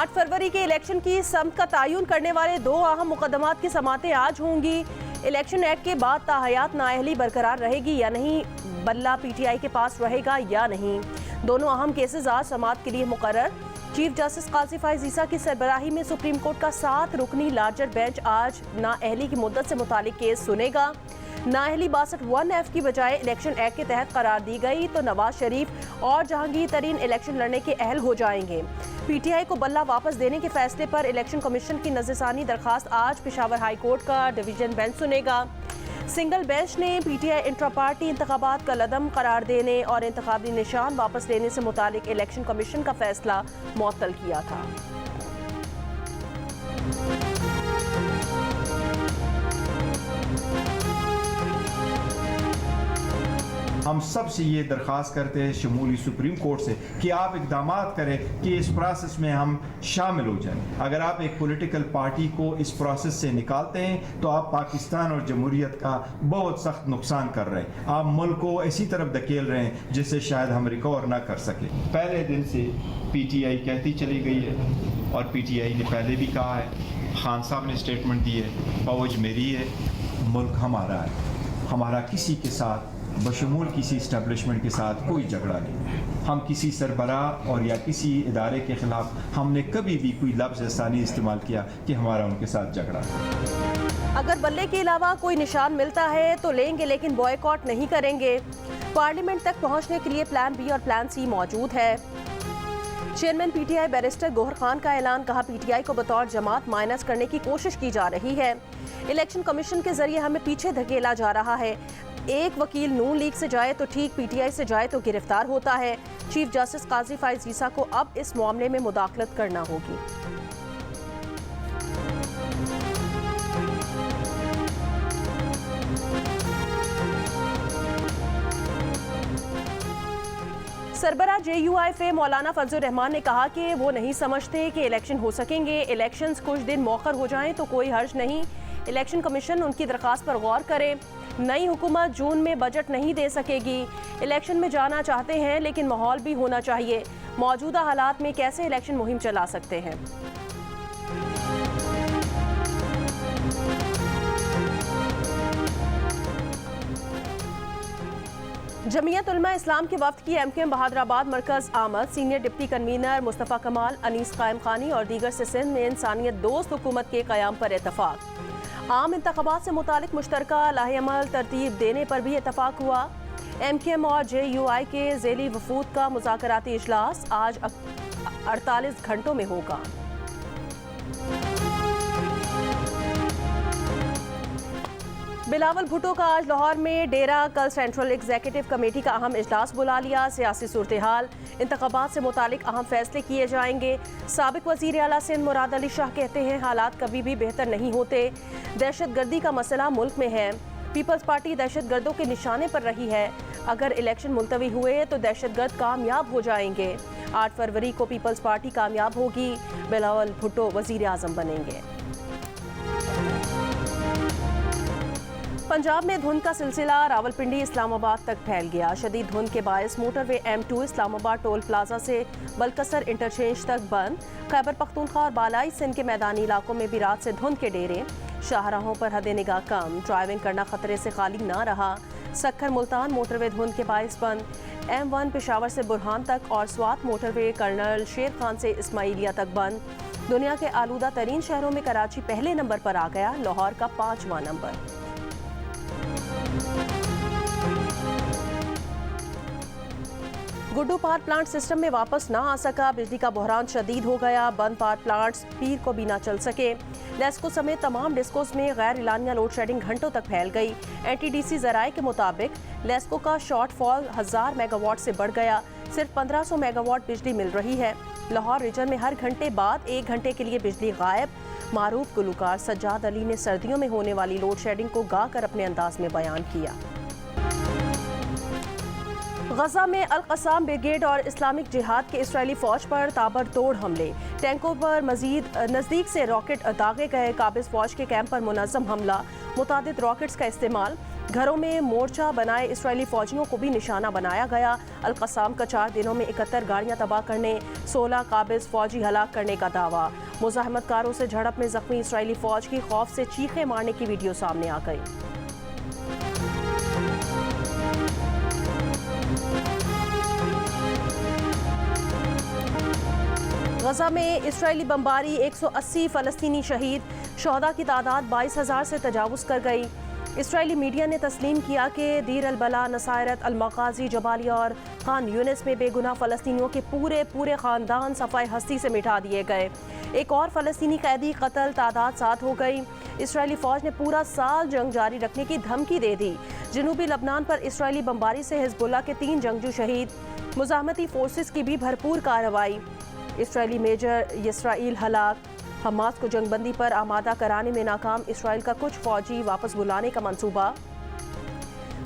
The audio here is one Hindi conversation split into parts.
8 फरवरी के इलेक्शन की समत का तयन करने वाले दो अहम मुकदमात की समातें आज होंगी। इलेक्शन एक्ट के बाद ताहयात नाअहली बरकरार रहेगी या नहीं, बल्ला पीटीआई के पास रहेगा या नहीं। दोनों अहम केसेस आज समात के लिए मुकर्रर। चीफ जस्टिस काजी फाइज ईसा की सरबराही में सुप्रीम कोर्ट का 7 रुकनी लार्जर बेंच आज नाअहली की मुद्दत से मुतालिक केस सुनेगा। नाअहली 62(1)(f) की बजाय इलेक्शन एक्ट के तहत करार दी गई तो नवाज शरीफ और जहांगीर तरीन इलेक्शन लड़ने के अहल हो जाएंगे। पीटीआई को बल्ला वापस देने के फैसले पर इलेक्शन कमीशन की नज़रसानी दरखास्त आज पेशावर हाई कोर्ट का डिवीजन बेंच सुनेगा। सिंगल बेंच ने पीटीआई इंट्रा पार्टी इंतखाबात का लदम करार देने और इंतखाबी निशान वापस लेने से मुतालिक इलेक्शन कमीशन का फैसला मुअत्तल किया था। हम सब से ये दरख्वास्त करते हैं शमूली सुप्रीम कोर्ट से कि आप इकदाम करें कि इस प्रोसेस में हम शामिल हो जाएं। अगर आप एक पॉलिटिकल पार्टी को इस प्रोसेस से निकालते हैं तो आप पाकिस्तान और जमहूरियत का बहुत सख्त नुकसान कर रहे हैं। आप मुल्क को ऐसी तरफ धकेल रहे हैं जिससे शायद हम रिकवर ना कर सकें। पहले दिन से पीटीआई कहती चली गई है और पीटीआई ने पहले भी कहा है, खान साहब ने स्टेटमेंट दी है, फौज मेरी है, मुल्क हमारा है। हमारा किसी के साथ बशमूल किसी इस्टेब्लिशमेंट के साथ कोई झगड़ा नहीं। हम किसी सरबराह और या किसी इदारे के खिलाफ हमने कभी भी कोई लफ्ज़ ऐसा नहीं इस्तेमाल किया कि हमारा उनके साथ झगड़ा है। अगर बल्ले के अलावा कोई निशान मिलता है तो लेंगे, लेकिन बॉयकॉट नहीं करेंगे। पार्लियामेंट तक पहुंचने के लिए प्लान बी और प्लान सी मौजूद है। Chairman PTI barrister Gohar Khan का ऐलान, कहा पीटीआई को बतौर जमात माइनस करने की कोशिश की जा रही है। इलेक्शन कमीशन के जरिए हमें पीछे धकेला जा रहा है। एक वकील नून लीग से जाए तो ठीक, पीटीआई से जाए तो गिरफ्तार होता है। चीफ जस्टिस काजी फाइज ईसा को अब इस मामले में मुदाखलत करना होगी। सरबरा JUIF मौलाना फजलुर रहमान ने कहा कि वो नहीं समझते कि इलेक्शन हो सकेंगे। इलेक्शंस कुछ दिन मौखर हो जाएं तो कोई हर्ज नहीं। इलेक्शन कमीशन उनकी दरख्वास्त पर गौर करे। नई हुकूमत जून में बजट नहीं दे सकेगी। इलेक्शन में जाना चाहते हैं लेकिन माहौल भी होना चाहिए। मौजूदा हालात में कैसे इलेक्शन मुहिम चला सकते हैं। जमीयत उलमा इस्लाम के वफ्द की MKM बहादुराबाद मरकज़ आमद। सीनियर डिप्टी कन्वीनर मुस्तफ़ा कमाल, अनीस कायम खानी और दीगर से सिंध में इंसानियत दोस्त हुकूमत के क़याम पर इत्तफ़ाक़। आम इंतख़ाबात से मुतालिक मुश्तरका लाहेअमल तरतीब देने पर भी इत्तफ़ाक़ हुआ। MKM और JUI के ज़ेली वफूद का मुज़ाकराती इजलास आज 48 घंटों में होगा। बिलावल भुट्टो का आज लाहौर में डेरा। कल सेंट्रल एग्जीक्यूटिव कमेटी का अहम इजलास बुला लिया। सियासी सूरत हाल, इंतखाबात से मुतालिक अहम फैसले किए जाएंगे। साबिक वज़ीर आला सिंध मुराद अली शाह कहते हैं हालात कभी भी बेहतर नहीं होते। दहशत गर्दी का मसला मुल्क में है। पीपल्स पार्टी दहशत गर्दों के निशाने पर रही है। अगर इलेक्शन मुलतवी हुए तो दहशत गर्द कामयाब हो जाएंगे। 8 फरवरी को पीपल्स पार्टी कामयाब होगी। बिलावल भुट्टो वज़ीर आज़म बनेंगे। पंजाब में धुंध का सिलसिला रावलपिंडी इस्लामाबाद तक फैल गया। शदीद धुंध के बायस motorway M2 Islamabad toll plaza से बलकसर इंटरचेंज तक बंद। खैबर पख्तूनख्वा और बालाई सिंध के मैदानी इलाकों में भी रात से धुंध के डेरे। शाहराहों पर हद निगाह कम, ड्राइविंग करना खतरे से खाली ना रहा। सक्खर मुल्तान मोटरवे धुंध के बायस बंद। M1 पेशावर से बुरहान तक और स्वात मोटरवे कर्नल शेर खान से इस्माइलिया तक बंद। दुनिया के आलूदा तरीन शहरों में कराची पहले नंबर पर आ गया, लाहौर का 5वां number. Guddu power plant system में वापस ना आ सका। बिजली का बहरान शदीद हो गया। बंद पावर प्लांट्स पीर को भी ना चल सके। लेस्को समेत तमाम डिस्कोस में गैर इलानिया लोड शेडिंग घंटों तक फैल गई। NTDC जराये के मुताबिक लेस्को का शॉर्टफॉल 1000 मेगावाट से बढ़ गया। सिर्फ 1500 मेगावाट बिजली मिल रही है। लाहौर रीजन में हर घंटे बाद 1 घंटे के लिए बिजली गायब। मारूफ गुलकार सज्जाद अली ने सर्दियों में होने वाली लोड शेडिंग को गा कर अपने अंदाज में बयान किया। गजा में अल-क़साम ब्रिगेड और इस्लामिक जिहाद के इस्राएली फौज पर ताबड़तोड़ हमले। टैंकों पर मजीद नज़दीक से रॉकेट दागे गए। काबिज फौज के कैंप पर मुनज़्ज़म हमला, मुतादिद रॉकेट्स का इस्तेमाल। घरों में मोर्चा बनाए इसराइली फौजियों को भी निशाना बनाया गया। अल-कस्साम का 4 दिनों में 71 गाड़ियां तबाह करने, 16 काबिज फौजी हलाक करने का दावा। मुज़ाहमतकारों से झड़प में जख्मी इसराइली फौज की खौफ से चीखें मारने की वीडियो सामने आ गई। गजा में इसराइली बमबारी, 180 फ़लस्तीनी शहीद, शहदा की तादाद 22,000 से तजावुज़ कर गई। इसराइली मीडिया ने तस्लीम किया कि दीर अल-बला, नसायरत, अल-मग़ाज़ी, जबालिया और खान यूनिस में बेगुनाह फ़लस्तीनियों के पूरे ख़ानदान सफ़ाए हस्ती से मिटा दिए गए। एक और फ़लस्तीनी कैदी कत्ल, तादाद 7 हो गई। इसराइली फ़ौज ने पूरा साल जंग जारी रखने की धमकी दे दी। जनूबी लबनान पर इसराइली बमबारी से हिज़्बुल्लाह के 3 जंगजू शहीद, मुज़ाहमती फोर्सेस की भी भरपूर कार्रवाई। इसराइली मेजर इसराइल हलाक, हमास को जंगबंदी पर आमादा कराने में नाकाम इसराइल का कुछ फौजी वापस बुलाने का मंसूबा।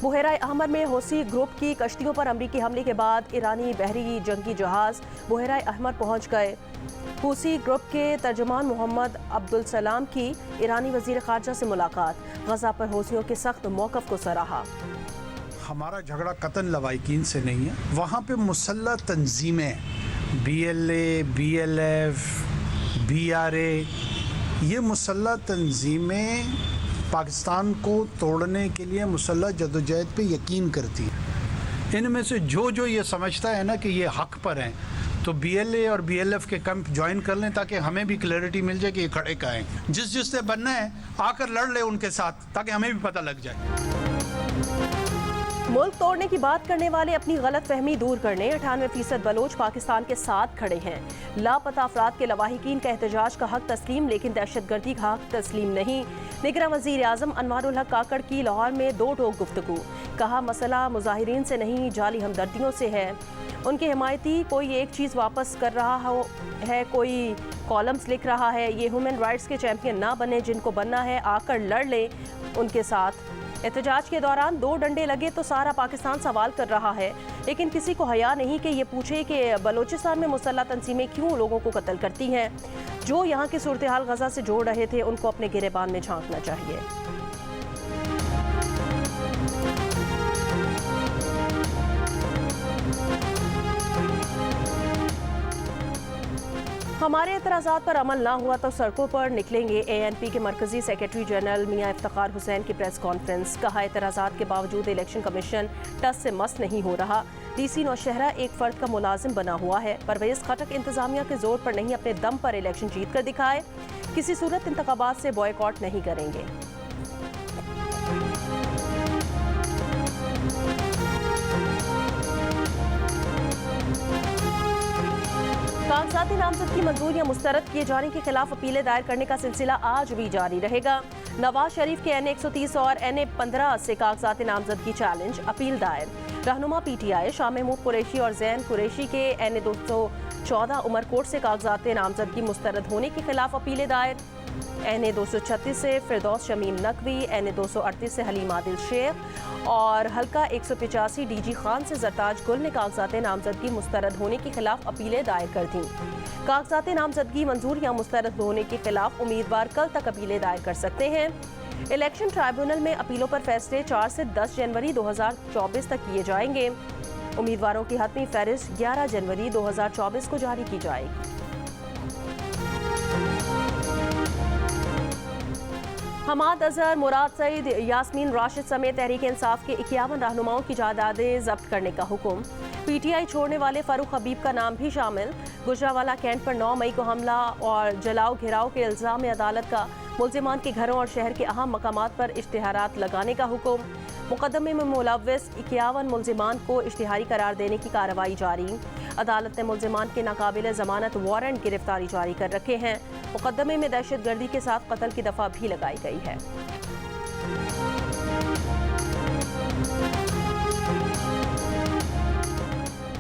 बुहेरा अहमर में हौसी ग्रुप की कश्तियों पर अमरीकी हमले के बाद ईरानी बहरी जंगी जहाज बुहेरा अहमर पहुंच गए। हौसी ग्रुप के तर्जुमान मोहम्मद अब्दुल सलाम की ईरानी वजीर खारजा से मुलाकात, गजा पर हौसियों के सख्त मौक़िफ़ को सराहा। हमारा झगड़ा कतन लवाकिन से नहीं है, वहाँ पे मुसल्लह तंजीमें BLA, BLF, BRA, ये मुसल्लह तंजीमें पाकिस्तान को तोड़ने के लिए मुसल्लह जदोजहद पे यकीन करती है। इनमें से जो ये समझता है ना कि ये हक पर हैं, तो BLA और BLF के कैंप ज्वाइन कर लें ताकि हमें भी क्लैरिटी मिल जाए कि ये खड़े का हैं। जिससे बनना है आकर लड़ ले उनके साथ, ताकि हमें भी पता लग जाए। मुल्क तोड़ने की बात करने वाले अपनी गलत फहमी दूर करने 98% बलोच पाकिस्तान के साथ खड़े हैं। लापता अफराद के लवाहिकीन का एहतजाज का हक तस्लीम, लेकिन दहशतगर्दी का हक तस्लीम नहीं। निगरान वज़ीर आज़म अनवारुल हक काकड़ की लाहौर में 2 टोक गुफ्तगू, कहा मसला मुजाहिरीन से नहीं, जाली हमदर्दियों से है। उनके हिमायती कोई एक चीज़ वापस कर रहा है, कोई कॉलम्स लिख रहा है। ये ह्यूमन राइट्स के चैंपियन ना बने, जिनको बनना है आकर लड़ ले उनके साथ। एहतजाज के दौरान 2 डंडे लगे तो सारा पाकिस्तान सवाल कर रहा है, लेकिन किसी को हया नहीं कि ये पूछे कि बलूचिस्तान में मुसल्लह तंजीमें क्यों लोगों को कत्ल करती हैं। जो यहाँ की सूरत हाल गजा से जोड़ रहे थे, उनको अपने गिरेबान में झांकना चाहिए। हमारे एतराज़ात पर अमल ना हुआ तो सड़कों पर निकलेंगे। ANP के मरकजी सेक्रेटरी जनरल मियां इफ्तिखार हुसैन की प्रेस कॉन्फ्रेंस, कहा एतराज़ात के बावजूद इलेक्शन कमीशन टस से मस नहीं हो रहा। DC नौशहरा एक फ़र्द का मुलाजिम बना हुआ है। परवेज़ खटक इंतज़ामिया के जोर पर नहीं, अपने दम पर इलेक्शन जीत कर दिखाए। किसी सूरत इंतखाबात से बॉयकॉट नहीं करेंगे। कागजाती नामजद की मंजूरियां मुस्तरद किए जाने के खिलाफ अपीलें दायर करने का सिलसिला आज भी जारी रहेगा। नवाज शरीफ के NA 130 और NA 15 से कागजाती नामजद की चैलेंज अपील दायर। रहनुमा PTI शाह महमूद कुरैशी और जैन कुरैशी के NA 214 उमरकोट से कागजाती नामजदगी मुस्तरद होने के खिलाफ अपीलें दायर। NA 236 से फिरदौस शमीम नकवी, NA 238 से हलीम आदिल शेख और हल्का 185 DG खान से जरताज गुल ने कागजाते नामजदगी मुस्तरद होने के खिलाफ अपीलें दायर कर दी। कागजाते नामजदगी मंजूरियां मुस्तरद होने के खिलाफ उम्मीदवार कल तक अपीलें दायर कर सकते हैं। इलेक्शन ट्राइब्यूनल में अपीलों पर फैसले 4 से 10 जनवरी 2024 तक किए जाएंगे। उम्मीदवारों की हतमी फहरिस्त 11 जनवरी 2024 को जारी की जाएगी। हमाद अजहर, मुराद सईद, यास्मीन राशिद समेत तहरीक इंसाफ के 51 रहनुमाओं की जायदादें जब्त करने का हुक्म। PTI छोड़ने वाले फारूक हबीब का नाम भी शामिल। गुजरावाला कैंट पर 9 मई को हमला और जलाओ घिराव के इल्ज़ाम में अदालत का मुल्जिमान के घरों और शहर के अहम मकामात पर इश्तिहारात लगाने का हुक्म। मुकदमे में मुलव्वस 51 मुल्जिमान को इश्तिहारी करार देने की कार्रवाई जारी। अदालत ने मुल्जिमान के नाकाबिल ज़मानत वारंट गिरफ्तारी जारी कर रखे हैं। मुकदमे में दहशतगर्दी के साथ कत्ल की दफ़ा भी लगाई गई है।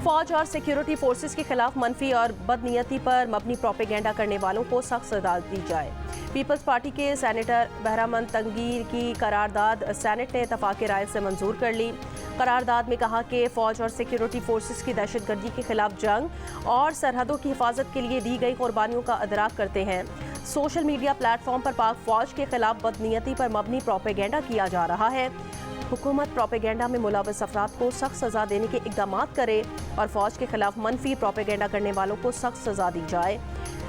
फौज और सिक्योरिटी फोर्सेस के खिलाफ मनफी और बदनीयती पर मबनी प्रोपेगेंडा करने वालों को सख्त सजा दी जाए। पीपल्स पार्टी के सेनेटर बहरामन तंगीर की करारदाद सेनेट ने इत्तफाक राय से मंजूर कर ली। करारदाद में कहा कि फ़ौज और सिक्योरिटी फोर्सेस की दहशतगर्दी के खिलाफ जंग और सरहदों की हिफाजत के लिए दी गई कुर्बानियों का अदराक करते हैं। सोशल मीडिया प्लेटफॉर्म पर पाक फ़ौज के खिलाफ बदनीयती पर मबनी प्रोपेगेंडा किया जा रहा है। हुकूमत प्रोपेगेंडा में मुलविस अफराद को सख्त सजा देने के इकदाम करे और फौज के खिलाफ मनफी प्रोपेगेंडा करने वालों को सख्त सजा दी जाए।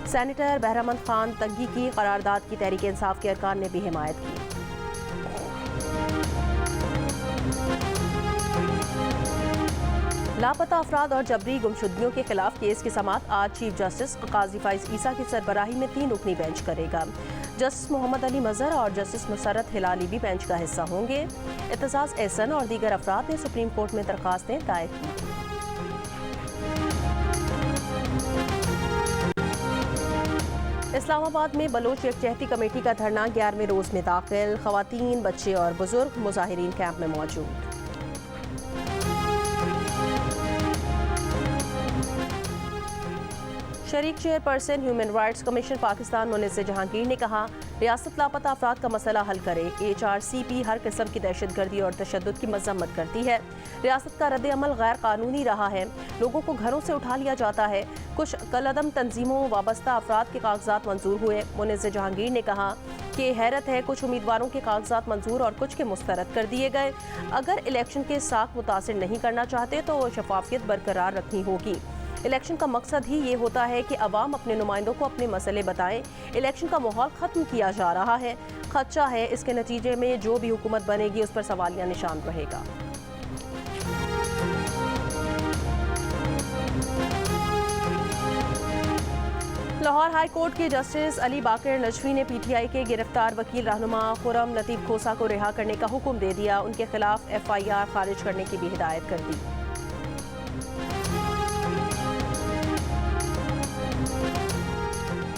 सेनेटर बहरामंद खान तंगी की करारदाद की तहरीक इंसाफ के अरकान ने भी हिमायत की। लापता अफराद और जबरी गुमशुदगियों के खिलाफ केस की समाअत आज चीफ जस्टिस काजी फाइज ईसा की सरबराही में 3 रुकनी बेंच करेगा। जस्टिस मोहम्मद अली मजहर और जस्टिस मुसरत हिलाली भी बेंच का हिस्सा होंगे। एतजाज एहसन और दीगर अफराद ने सुप्रीम कोर्ट में दरखास्तें दायर की। इस्लामाबाद में बलोच यकजहती कमेटी का धरना 11वें रोज में दाखिल। खवातीन, बच्चे और बुजुर्ग मुजाहिरीन कैंप में मौजूद। शरीक chairperson human rights commission Pakistan Munizae Jahangir ने कहा, रियासत लापता अफराद का मसला हल करे। HRCP हर किस्म की दहशतगर्दी और तशद्दुद की मजम्मत करती है। रियासत का रद्द अमल गैर कानूनी रहा है। लोगों को घरों से उठा लिया जाता है। कुछ कलअदम तंजीमों वाबस्ता अफराद के कागजात मंजूर हुए। मुनिज़्ज़र जहांगीर ने कहा कि हैरत है, कुछ उम्मीदवारों के कागजात मंजूर और कुछ के मुस्तरद कर दिए गए। अगर इलेक्शन के साख मुतासिर नहीं करना चाहते तो शफाफियत बरकरार रखनी होगी। इलेक्शन का मकसद ही ये होता है कि अवाम अपने नुमाइंदों को अपने मसले बताएं। इलेक्शन का माहौल ख़त्म किया जा रहा है। खदशा है इसके नतीजे में जो भी हुकूमत बनेगी उस पर सवालिया निशान रहेगा। लाहौर हाई कोर्ट के जस्टिस अली बाकर नजफी ने PTI के गिरफ्तार वकील रहनुमा खुरम लतीफ़ खोसा को रिहा करने का हुक्म दे दिया। उनके खिलाफ FIR खारिज करने की भी हिदायत कर दी।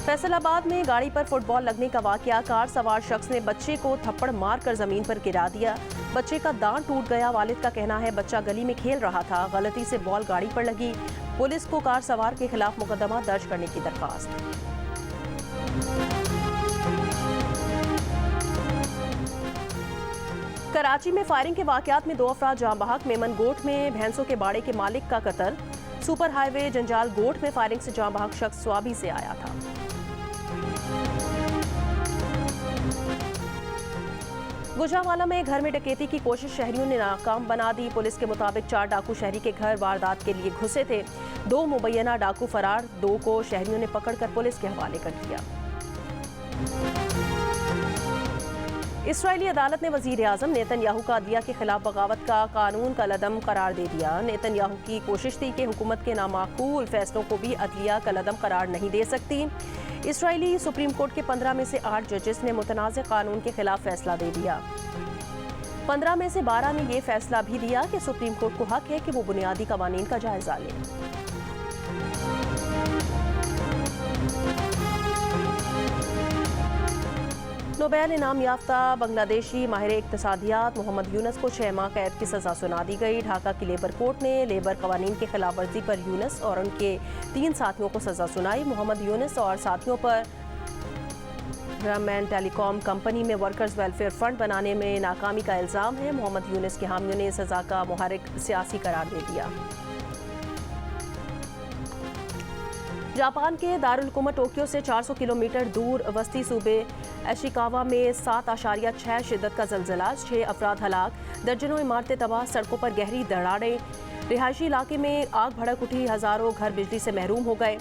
फैसलाबाद में गाड़ी पर फुटबॉल लगने का वाकया। कार सवार शख्स ने बच्चे को थप्पड़ मारकर जमीन पर गिरा दिया। बच्चे का दांत टूट गया। वालिद का कहना है बच्चा गली में खेल रहा था, गलती से बॉल गाड़ी पर लगी। पुलिस को कार सवार के खिलाफ मुकदमा दर्ज करने की दरखास्त। कराची में फायरिंग के वाकयात में 2 अफराद जाँ बहक। मेमन गोट में भैंसों के बाड़े के मालिक का कत्ल। सुपर हाईवे जंजाल गोट में फायरिंग से जाँ बहक शख्स स्वाबी से आया था। गुजरावाला में घर में डकैती की कोशिश शहरियों ने नाकाम बना दी। पुलिस के मुताबिक 4 डाकू शहरी के घर वारदात के लिए घुसे थे। 2 मुबैना डाकू फरार, 2 को शहरियों ने पकड़कर पुलिस के हवाले कर दिया। इसराइली अदालत ने वजीर आजम नेतन्याहू का अदलिया के खिलाफ बगावत का कानून कलअदम करार दे दिया। नेतन्याहू की कोशिश थी कि हुकूमत के नामाकूल फैसलों को भी अदलिया कलअदम करार नहीं दे सकती। इसराइली सुप्रीम कोर्ट के 15 में से 8 जजेस ने मुतनाज़ कानून के खिलाफ फैसला दे दिया। 15 में से 12 ने यह फैसला भी दिया कि सुप्रीम कोर्ट को हक है कि वो बुनियादी कवानीन का जायजा ले। नोबेल इनाम याफ्ता बांग्लादेशी माहिर इक्तिसादियात मोहम्मद यूनस को 6 माह कैद की सजा सुना दी गई। ढाका की लेबर कोर्ट ने लेबर कवानीन की खिलाफ वर्जी पर यूनस और उनके 3 साथियों को सजा सुनाई। मोहम्मद यूनस और साथियों पर ब्राह्मण टेलीकॉम कंपनी में वर्कर्स वेलफेयर फंड बनाने में नाकामी का इल्ज़ाम है। मोहम्मद यूनस के हामियों ने सजा का मुहर्रिक सियासी करार दे दिया। जापान के दारुल हुकूमत टोक्यो से 400 किलोमीटर दूर वस्ती सूबे एशिकावा में 7.6 शिद्दत का ज़लज़ला, 6 अफराद हलाक, दर्जनों इमारतें तबाह, सड़कों पर गहरी दरारें। रिहायशी इलाके में आग भड़क उठी, हज़ारों घर बिजली से महरूम हो गए।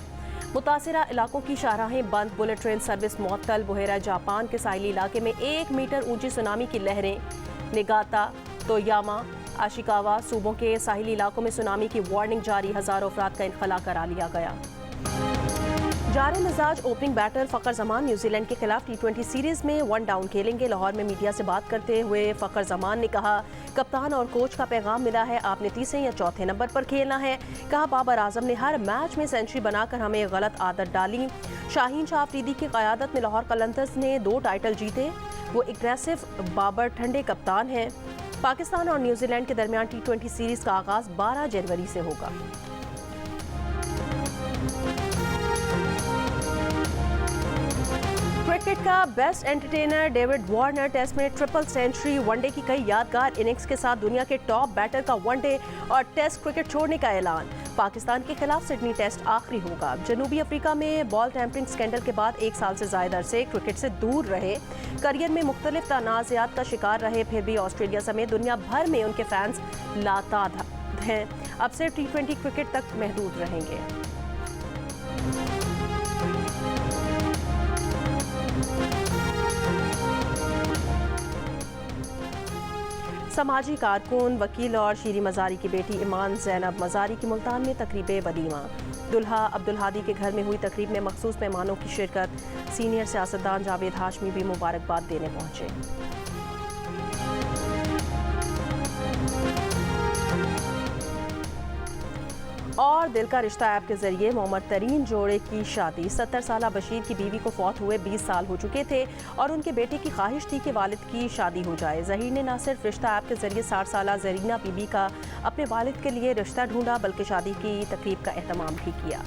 मुतासिरा इलाकों की शाहराहें बंद, बुलेट ट्रेन सर्विस मुअत्तल। बुहेरा जापान के साहिली इलाके में 1 मीटर ऊंची सुनामी की लहरें। निगाता, तोयामा, आशिकावा सूबों के साहिली इलाकों में सुनामी की वार्निंग जारी, हज़ारों अफराद का इनखला करा लिया गया। जारे मिजाज opening batter Fakhar Zaman New Zealand के खिलाफ T20 सीरीज़ में 1 डाउन खेलेंगे। लाहौर में मीडिया से बात करते हुए फ़खर जमान ने कहा, कप्तान और कोच का पैगाम मिला है, आपने 3 या 4 नंबर पर खेलना है। कहा, बाबर आजम ने हर मैच में सेंचुरी बनाकर हमें गलत आदत डाली। शाहीन शाह अफरीदी की क़यादत में लाहौर कलंदर्स ने 2 टाइटल जीते। वो एग्रेसिव बाबर ठंडे कप्तान हैं। पाकिस्तान और न्यूजीलैंड के दरमियान T20 सीरीज़ का आगाज़ 12 जनवरी से होगा। क्रिकेट का best entertainer David Warner test में ट्रिपल सेंचुरी, वनडे की कई यादगार इनिंग्स के साथ दुनिया के टॉप बैटर का वनडे और टेस्ट क्रिकेट छोड़ने का ऐलान। पाकिस्तान के खिलाफ सिडनी टेस्ट आखिरी होगा। जनूबी अफ्रीका में बॉल टैंपरिंग स्कैंडल के बाद 1 साल से ज्यादा अरसे क्रिकेट से दूर रहे। करियर में मुख्तलिफ तनाज़ात का शिकार रहे, फिर भी ऑस्ट्रेलिया समेत दुनिया भर में उनके फैंस लातादाद हैं। अब सिर्फ T20 क्रिकेट तक महदूद रहेंगे। समाजी कारकुन, वकील और शीरी मज़ारी की बेटी ईमान ज़ैनब मज़ारी की मुल्तान में तकरीब वलीमा। दुल्हा अब्दुल हादी के घर में हुई तकरीब में मखसूस मेहमानों की शिरकत। सीनियर सियासतदान जावेद हाशमी भी मुबारकबाद देने पहुंचे। और दिल का रिश्ता ऐप के जरिए मोहम्मद तरीन जोड़े की शादी। 70 साला बशीर की बीवी को फौत हुए 20 साल हो चुके थे और उनके बेटे की ख्वाहिश थी कि वालिद की शादी हो जाए। ज़हीर ने न सिर्फ रिश्ता ऐप के जरिए 60 साला ज़रीना बीबी का अपने वालिद के लिए रिश्ता ढूंढा, बल्कि शादी की तकरीब का एहतमाम भी किया।